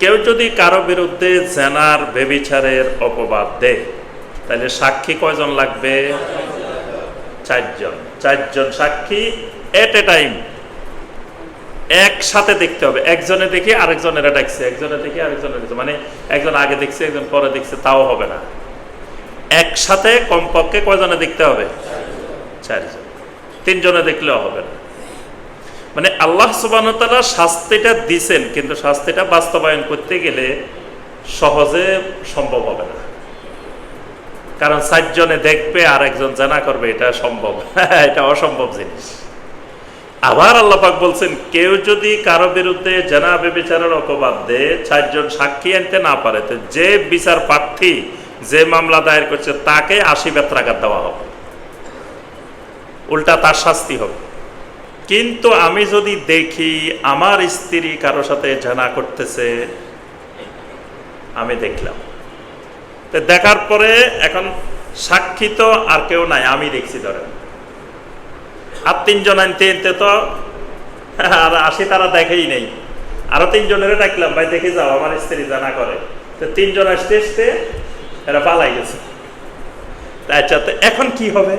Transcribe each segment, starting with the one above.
কেউ যদি কারো বিরুদ্ধে জেনার ব্যভিচারের অপবাদ দেয় তাহলে সাক্ষী কয়জন লাগবে? চারজন সাক্ষী এট এ টাইম, একসাথে দেখতে হবে। একজনে দেখে আরেকজনের ডাকছে, একজনে দেখে আরেকজনের ডাকছে, মানে একজন আগে দেখছে একজন পরে দেখছে, তাও হবে না। একসাথে কমপক্ষে কয়জনে দেখতে হবে? চারজন। তিনজনে দেখলেও হবে না। মানে আল্লাহ সুবহানাহু ওয়া তাআলা শাস্তিটা দিছেন, কিন্তু শাস্তিটা বাস্তবায়ন করতে গেলে সহজে সম্ভব হবে না। কারণ চারজনে দেখবে আর একজন জানা করবে, এটা সম্ভব? এটা অসম্ভব জিনিস। আবার আল্লাহ পাক বলছেন, কেউ যদি কারো বিরুদ্ধে জেনা ব্যভিচারের অপবাদ দেয়, চারজন সাক্ষী আনতে না পারে, তো যে বিচার প্রার্থী যে মামলা দায়ের করছে তাকে 80 বেত্রাঘাত দেওয়া হবে, উল্টা তার শাস্তি হবে। কিন্তু আমি যদি দেখি আমার স্ত্রী কারো সাথে জেনা করতেছে, আমি দেখলাম, তো দেখার পরে এখন সাক্ষী তো আর কেউ নাই, আমি দেখছি ধরেন, আর তিনজন আনতে আনতে তো আর 80 তারা দেখেই নেই, আরো তিনজনের ডাকলাম, ভাই দেখে যাও আমার স্ত্রী জানা করে, তো তিনজন আসতে আসতে এরা পালাই গেছে। আচ্ছা, তো এখন কি হবে?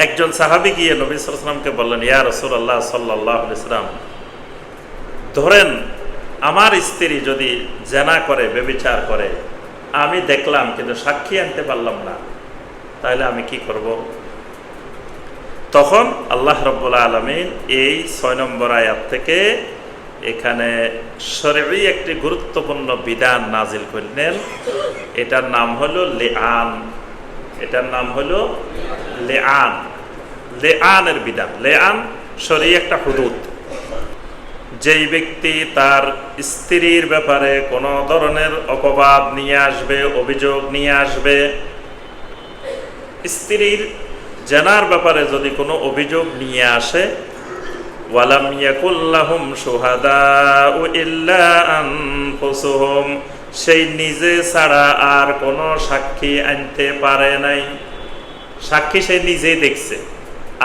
একজন সাহাবী গিয়ে নবী সাল্লাল্লাহু আলাইহি ওয়াসাল্লামকে বললেন, ইয়া রাসূলুল্লাহ সাল্লাল্লাহু আলাইহি ওয়াসাল্লাম, ধরেন আমার স্ত্রী যদি জেনা করে, ব্যভিচার করে, আমি দেখলাম কিন্তু সাক্ষী আনতে পারলাম না, তাহলে আমি কি করব? তখন আল্লাহ রাব্বুল আলামিন এই 6 নম্বর আয়াত থেকে এখানে শরঈ একটি গুরুত্বপূর্ণ বিধান নাজিল করলেন। এটার নাম হলো লিআন। এটার নাম হলো লিআন। লিআনের বিধান। লিআন শরঈ একটা হুদুদ। যেই ব্যক্তি তার স্ত্রীর ব্যাপারে কোনো ধরনের অপবাদ নিয়ে আসবে, অভিযোগ নিয়ে আসবে, স্ত্রীর জেনার ব্যাপারে যদি কোনো অভিযোগ নিয়ে আসে, ওয়ালাম ইয়াকুল লাহুম শুহাদাউ ইল্লা আনফুসুহুম, সেই নিজে ছাড়া আর কোনো সাক্ষী আনতে পারে নাই, সাক্ষী সে নিজেই দেখছে,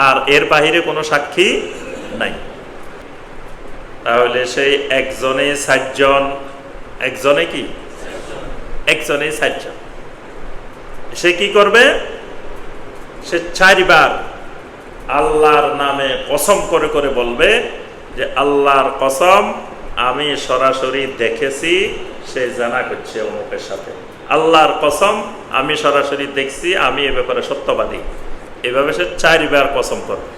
আর এর বাহিরে কোনো সাক্ষী নাই, তাহলে সেই একজনে 7 জন, একজনে কি? একজনে 7 জন। সে কি করবে? সে 4 বার আল্লাহর নামে কসম করে করে বলবে যে আল্লাহর কসম, আমি সরাসরি দেখেছি সে জানা করছে অমুকের সাথে, আল্লাহর কসম আমি সরাসরি দেখছি, আমি এ ব্যাপারে সত্যবাদী। এভাবে সে 4 বার কসম করবে।